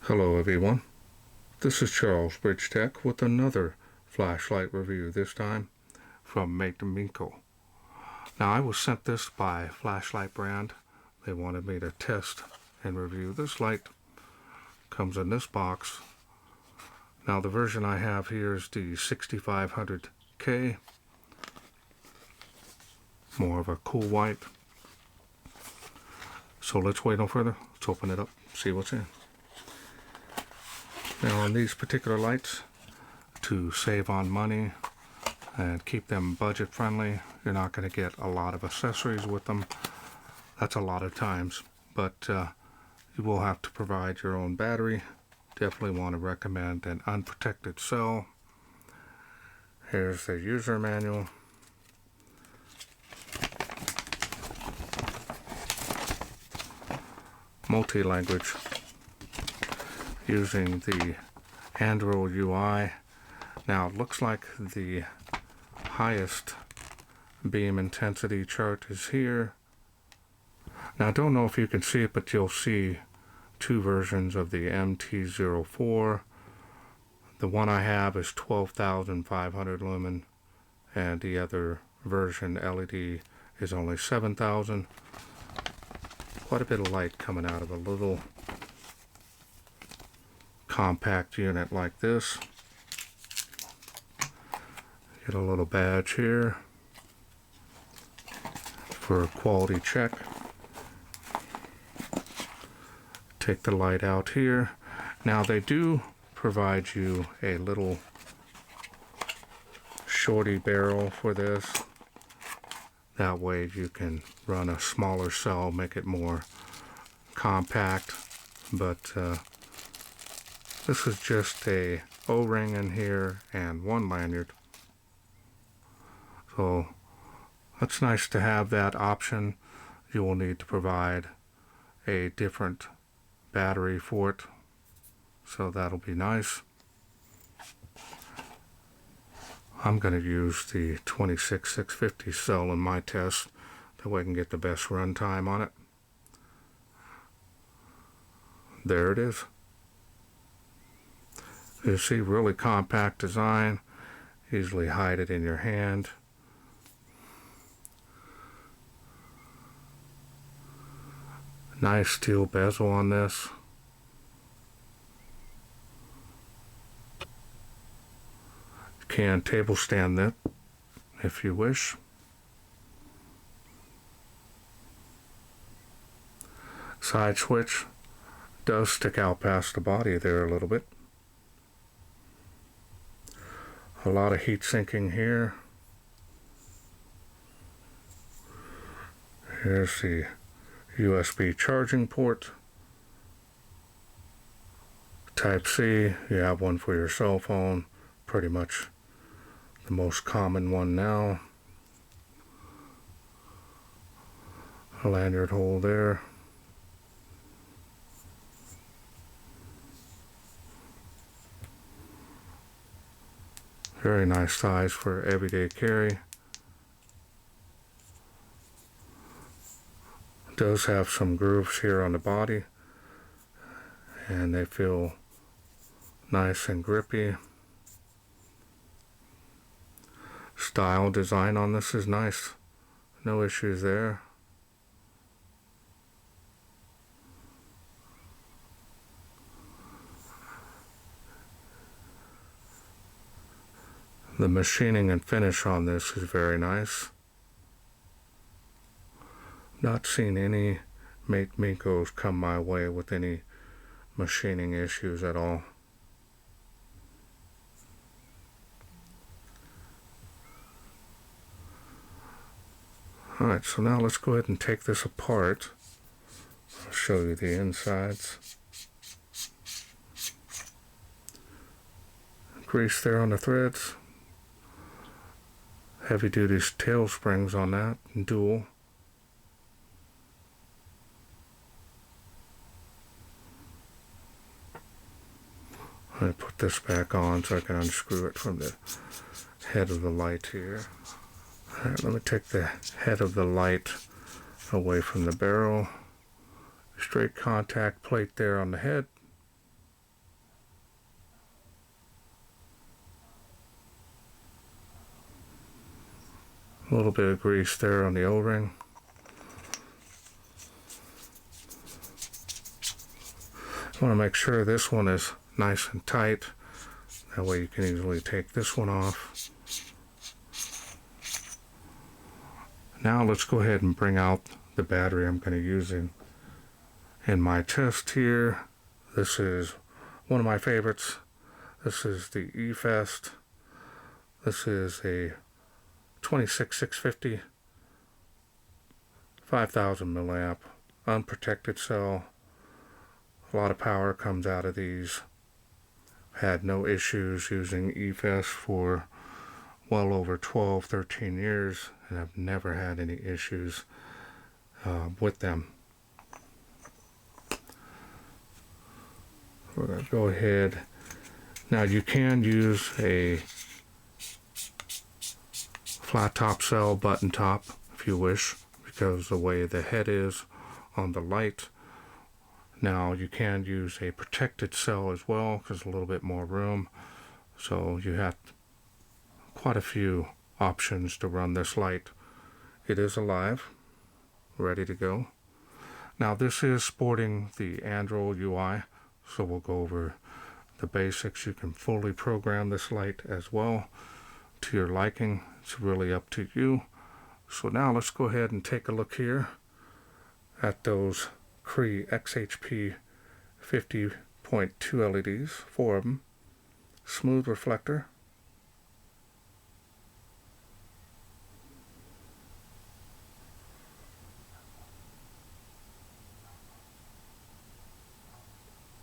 Hello everyone, this is Charles BridgTec with another flashlight review, this time from Mateminco. Now I was sent this by Flashlight brand. They wanted me to test and review this light. Comes in this box. Now the version I have here is the 6500K. More of a cool white. So let's wait no further. Let's open it up, see what's in. Now on these particular lights, to save on money and keep them budget friendly, you're not going to get a lot of accessories with them. That's a lot of times, but you will have to provide your own battery. Definitely want to recommend an unprotected cell. Here's the user manual. Multi-language, using the Anduril UI. Now it looks like the highest beam intensity chart is here. Now I don't know if you can see it, but you'll see two versions of the MT04. The one I have is 12,500 lumen, and the other version LED is only 7,000. Quite a bit of light coming out of a little compact unit like this. Get a little badge here for a quality check. Take the light out here. Now they do provide you a little shorty barrel for this. That way you can run a smaller cell, make it more compact. But this is just a O-ring in here and one lanyard. So it's nice to have that option. You will need to provide a different battery for it, so that'll be nice. I'm going to use the 26650 cell in my test, that way I can get the best run time on it. There it is. You see, really compact design. Easily hide it in your hand. Nice steel bezel on this. You can table stand it if you wish. Side switch does stick out past the body there a little bit. A lot of heat sinking here. Here's the USB charging port. Type C, you have one for your cell phone, pretty much the most common one now. A lanyard hole there. Very nice size for everyday carry. Does have some grooves here on the body, and they feel nice and grippy. Style design on this is nice. No issues there. The machining and finish on this is very nice. Not seen any Mateminco's come my way with any machining issues at all. Alright, so now let's go ahead and take this apart. I'll show you the insides. Grease there on the threads. Heavy duty tail springs on that, dual. I'm going to put this back on so I can unscrew it from the head of the light here. Alright, let me take the head of the light away from the barrel. Straight contact plate there on the head. A little bit of grease there on the O-ring. I want to make sure this one is nice and tight. That way you can easily take this one off. Now let's go ahead and bring out the battery I'm going to use in my test here. This is one of my favorites. This is the Efest. This is a 26650, 5000 milliamp, unprotected cell. A lot of power comes out of these. Had no issues using Efest for well over 12, 13 years, and I've never had any issues with them. We're going to go ahead. Now you can use a flat top cell button top if you wish, because the way the head is on the light. Now you can use a protected cell as well, because a little bit more room. So you have quite a few options to run this light. It is alive, ready to go. Now this is sporting the Anduril UI, so we'll go over the basics. You can fully program this light as well to your liking. It's really up to you. So now let's go ahead and take a look here at those Cree XHP 50.2 LEDs, 4 of them, smooth reflector,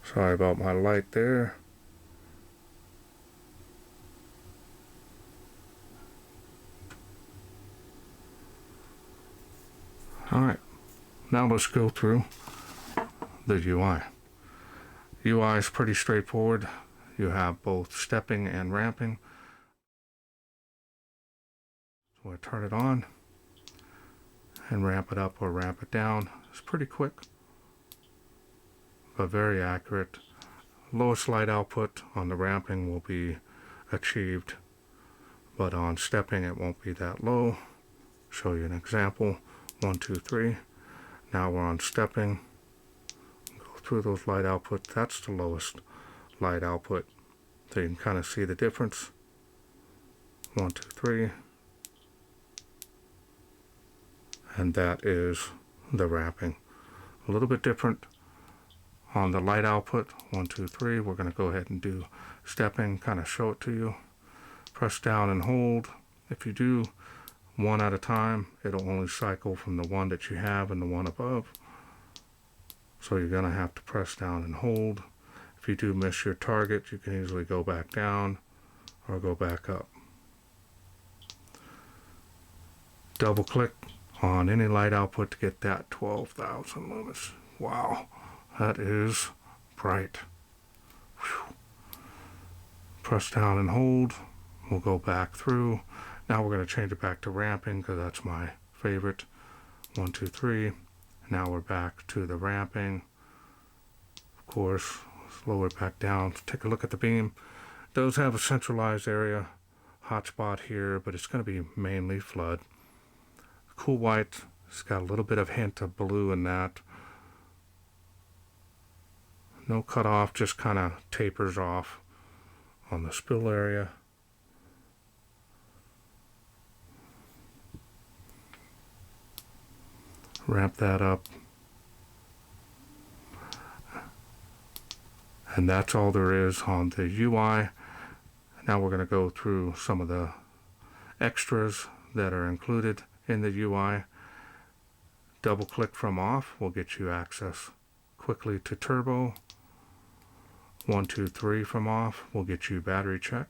sorry about my light there. Alright, now let's go through the UI. UI is pretty straightforward. You have both stepping and ramping. So I turn it on and ramp it up or ramp it down. It's pretty quick, but very accurate. Lowest light output on the ramping will be achieved, but on stepping it won't be that low. Show you an example. 1, 2, 3. Now we're on stepping. Go through those light output. That's the lowest light output. So you can kind of see the difference. 1, 2, 3. And that is the ramping. A little bit different on the light output. 1, 2, 3. We're going to go ahead and do stepping, kind of show it to you. Press down and hold. If you do one at a time, it'll only cycle from the one that you have and the one above. So you're going to have to press down and hold. If you do miss your target, you can easily go back down or go back up. Double click on any light output to get that 12,000 lumens. Wow, that is bright. Whew. Press down and hold. We'll go back through. Now we're going to change it back to ramping because that's my favorite. 1, 2, 3. Now we're back to the ramping. Of course, let's lower it back down. Take a look at the beam. It does have a centralized area hotspot here, but it's going to be mainly flood. Cool white. It's got a little bit of hint of blue in that. No cutoff, just kind of tapers off on the spill area. Ramp that up. And that's all there is on the UI. Now we're going to go through some of the extras that are included in the UI. Double click from off will get you access quickly to turbo. 1, 2, 3 from off will get you battery check.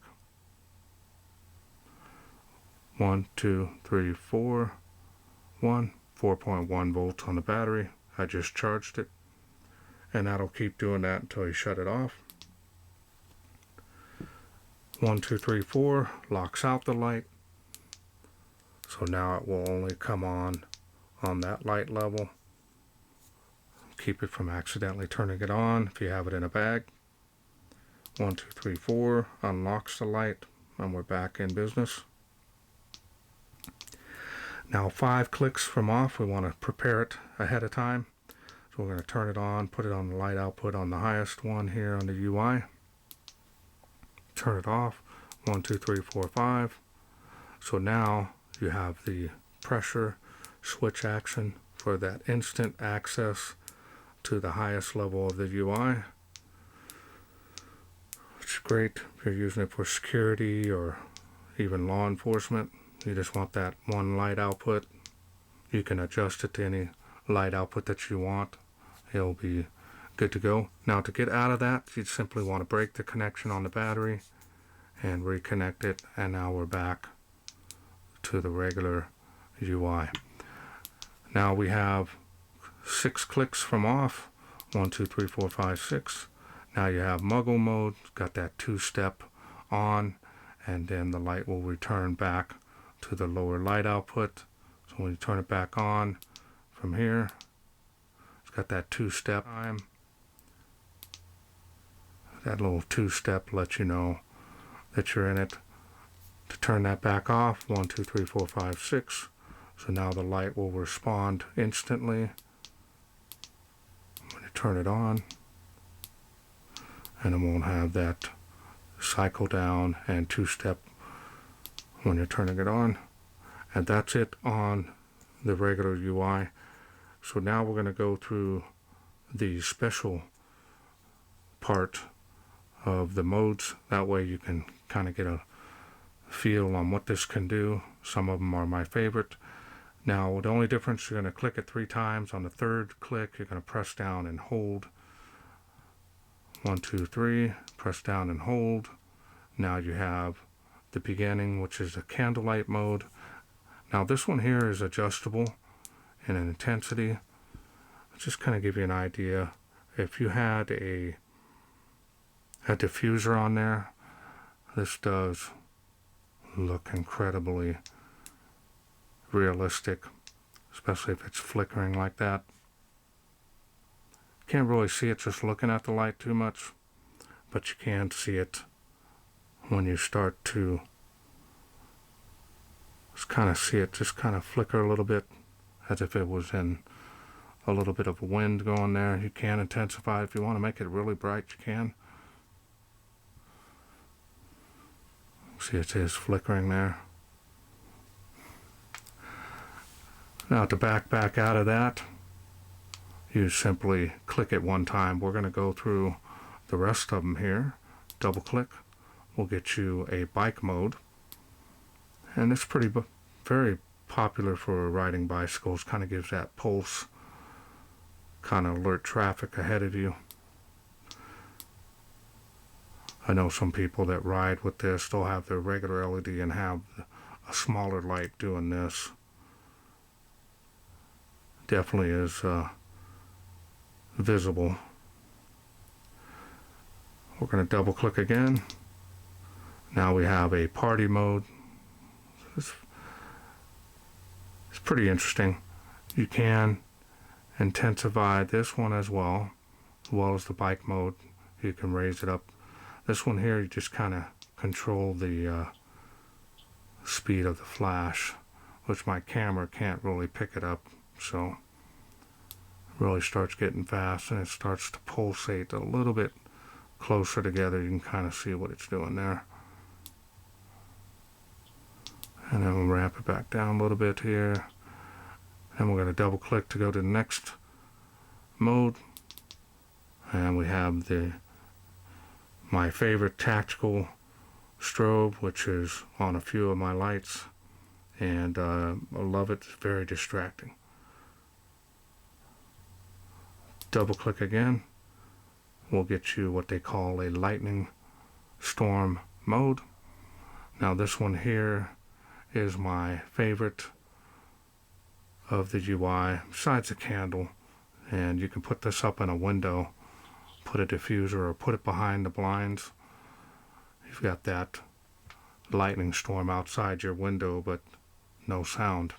1, 2, 3, 4, 1. 4.1 volts on the battery. I just charged it, and that'll keep doing that until you shut it off. 1, 2, 3, 4 locks out the light, so now it will only come on that light level. Keep it from accidentally turning it on if you have it in a bag. 1, 2, 3, 4 unlocks the light, and we're back in business. Now 5 clicks from off, we want to prepare it ahead of time. So we're going to turn it on, put it on the light output on the highest one here on the UI. Turn it off, 1, 2, 3, 4, 5. So now you have the pressure switch action for that instant access to the highest level of the UI. It's great if you're using it for security or even law enforcement. You just want that one light output. You can adjust it to any light output that you want. It'll be good to go. Now to get out of that, you simply want to break the connection on the battery and reconnect it, and now we're back to the regular UI. Now we have 6 clicks from off, 1, 2, 3, 4, 5, 6. Now you have Muggle Mode, got that 2-step on, and then the light will return back to the lower light output. So when you turn it back on from here, it's got that 2-step time. That little 2-step lets you know that you're in it. To turn that back off, 1, 2, 3, 4, 5, 6. So now the light will respond instantly when you turn it on, and it won't have that cycle down and 2-step when you're turning it on. And that's it on the regular UI. So now we're going to go through the special part of the modes. That way you can kind of get a feel on what this can do. Some of them are my favorite. Now the only difference, you're going to click it 3 times. On the 3rd click, you're going to press down and hold. 1, 2, 3, press down and hold. Now you have the beginning, which is a Candlelight mode. Now this one here is adjustable in an intensity. I'll just kind of give you an idea. If you had a diffuser on there, this does look incredibly realistic, especially if it's flickering like that. Can't really see it just looking at the light too much, but you can see it when you start to just kind of see it just kind of flicker a little bit, as if it was in a little bit of wind going there. You can intensify it. If you want to make it really bright, you can. See, it is flickering there. Now to back out of that, you simply click it 1 time. We're going to go through the rest of them here. Double click will get you a bike mode, and it's very popular for riding bicycles. Kind of gives that pulse, kind of alert traffic ahead of you. I know some people that ride with this, they'll have their regular LED and have a smaller light doing this. Definitely is visible. We're going to double click again. Now we have a party mode. It's pretty interesting. You can intensify this one as well as the bike mode. You can raise it up. This one here, you just kind of control the speed of the flash, which my camera can't really pick it up. So it really starts getting fast, and it starts to pulsate a little bit closer together. You can kind of see what it's doing there. And then we'll ramp it back down a little bit here. And we're going to double click to go to the next mode. And we have my favorite tactical strobe, which is on a few of my lights. And I love it. It's very distracting. Double click again. We'll get you what they call a lightning storm mode. Now this one here is my favorite of the UI, besides the candle. And you can put this up in a window, put a diffuser, or put it behind the blinds. You've got that lightning storm outside your window, but no sound.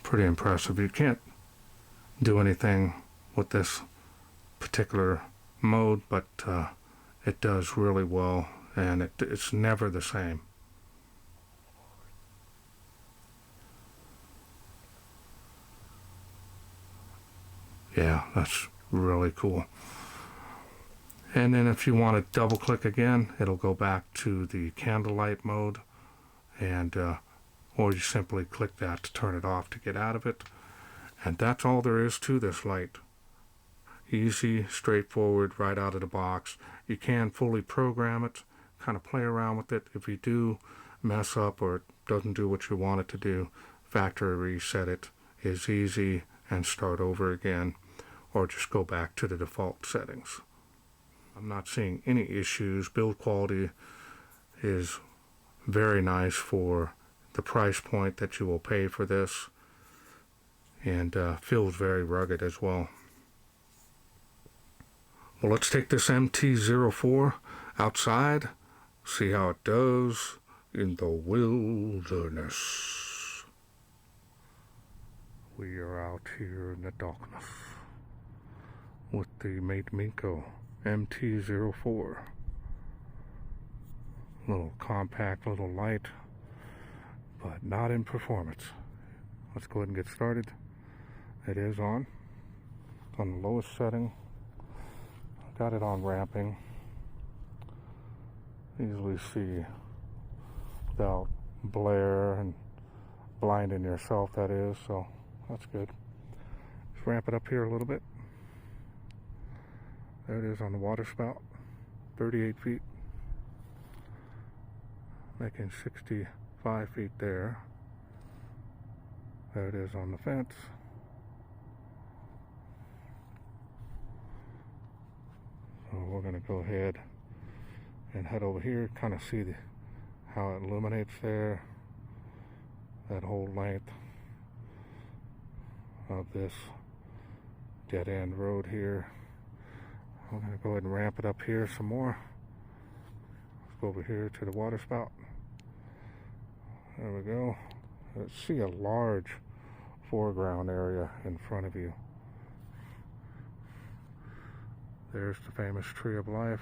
Pretty impressive. You can't do anything with this particular mode, but it does really well. and it's never the same. Yeah, that's really cool. And then if you want to double click again, it'll go back to the Candlelight mode, and or you simply click that to turn it off to get out of it. And that's all there is to this light. Easy, straightforward, right out of the box. You can fully program it, kind of play around with it. If you do mess up or it doesn't do what you want it to do, factory reset it is easy and start over again, or just go back to the default settings. I'm not seeing any issues. Build quality is very nice for the price point that you will pay for this, and feels very rugged as well. Well, let's take this MT04 outside, see how it does in the wilderness. We are out here in the darkness with the Mateminco MT04. Little compact little light, but not in performance. Let's go ahead and get started. It is on. It's on the lowest setting. Got it on ramping. Easily see without glare and blinding yourself, that is, so that's good. Let's ramp it up here a little bit. There it is on the water spout, 38 feet. Making 65 feet there. There it is on the fence. So we're going to go ahead and head over here, kind of see how it illuminates there, that whole length of this dead end road here. We're going to go ahead and ramp it up here some more. Let's go over here to the water spout. There we go. Let's see a large foreground area in front of you. There's the famous Tree of Life,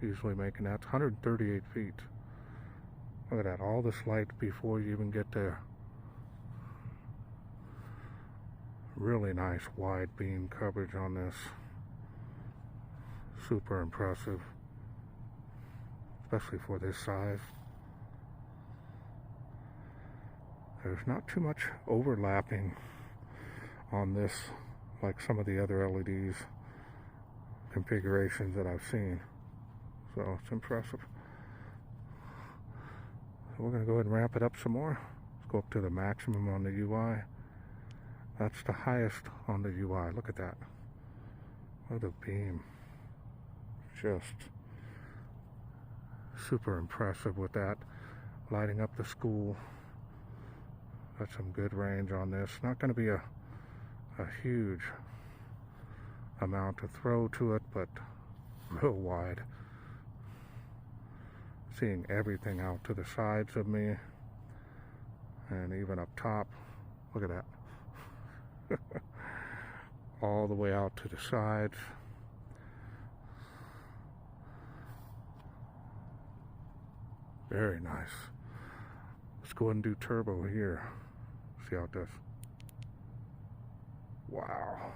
easily making that 138 feet. Look at that, all this light before you even get there. Really nice wide beam coverage on this. Super impressive, especially for this size. There's not too much overlapping on this like some of the other LEDs configurations that I've seen, so it's impressive. So we're going to go ahead and ramp it up some more. Let's go up to the maximum on the UI. That's the highest on the UI. Look at that. What a beam. Just super impressive with that. Lighting up the school. Got some good range on this. Not going to be a huge amount to throw to it, but real wide. Seeing everything out to the sides of me and even up top. Look at that. All the way out to the sides. Very nice. Let's go ahead and do turbo here. See how it does. Wow.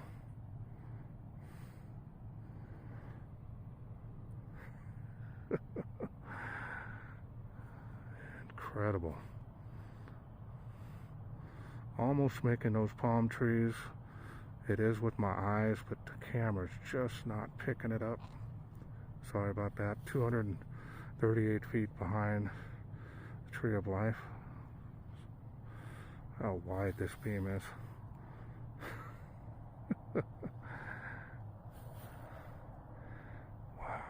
Incredible. Almost making those palm trees. It is with my eyes, but the camera's just not picking it up. Sorry about that. 238 feet behind the Tree of Life. How wide this beam is. Wow.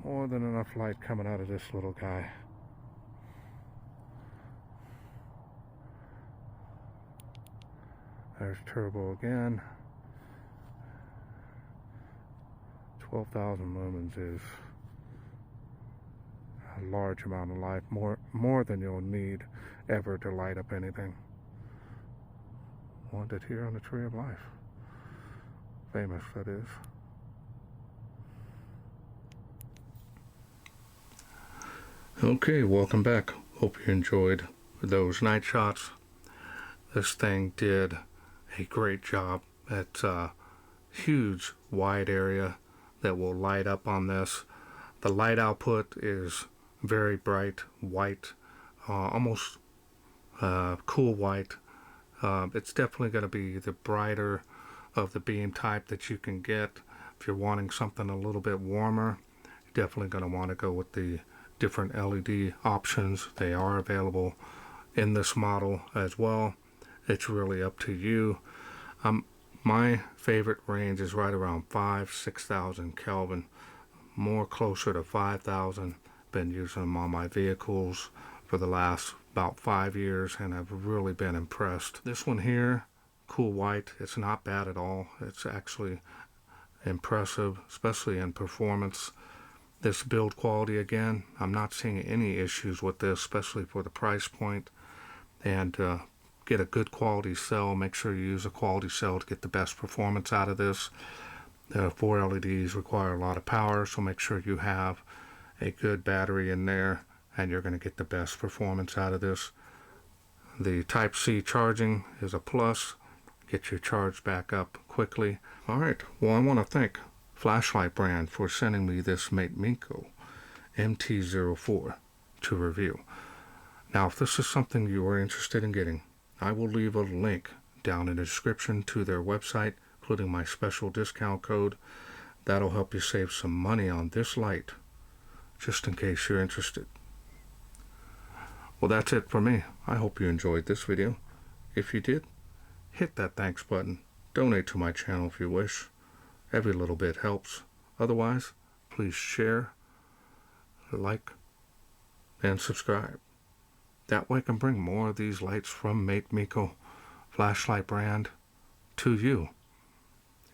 More than enough light coming out of this little guy. There's turbo again. 12,000 lumens is a large amount of light, more than you'll need ever to light up anything. Wanted here on the Tree of Life. Famous, that is. Okay, welcome back. Hope you enjoyed those night shots. This thing did a great job. It's a huge wide area that will light up on this. The light output is very bright white, almost cool white. It's definitely going to be the brighter of the beam type that you can get. If you're wanting something a little bit warmer, you're definitely going to want to go with the different LED options. They are available in this model as well. It's really up to you. My favorite range is right around 6,000 Kelvin, more closer to 5,000. Been using them on my vehicles for the last about 5 years, and I've really been impressed. This one here, cool white, it's not bad at all. It's actually impressive, especially in performance. This build quality, again, I'm not seeing any issues with this, especially for the price point. And get a good quality cell. Make sure you use a quality cell to get the best performance out of this. The 4 LEDs require a lot of power, so make sure you have a good battery in there and you're going to get the best performance out of this. The Type-C charging is a plus. Get your charge back up quickly. Alright, well, I want to thank Flashlight brand for sending me this Mateminco MT04 to review. Now, if this is something you are interested in getting, I will leave a link down in the description to their website, including my special discount code. That'll help you save some money on this light, just in case you're interested. Well, that's it for me. I hope you enjoyed this video. If you did, hit that thanks button. Donate to my channel if you wish. Every little bit helps. Otherwise, please share, like, and subscribe. That way I can bring more of these lights from Mateminco Flashlight brand to you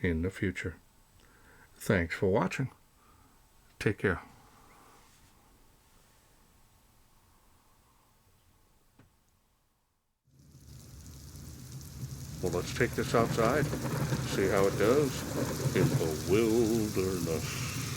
in the future. Thanks for watching. Take care. Well, let's take this outside, see how it does in the wilderness.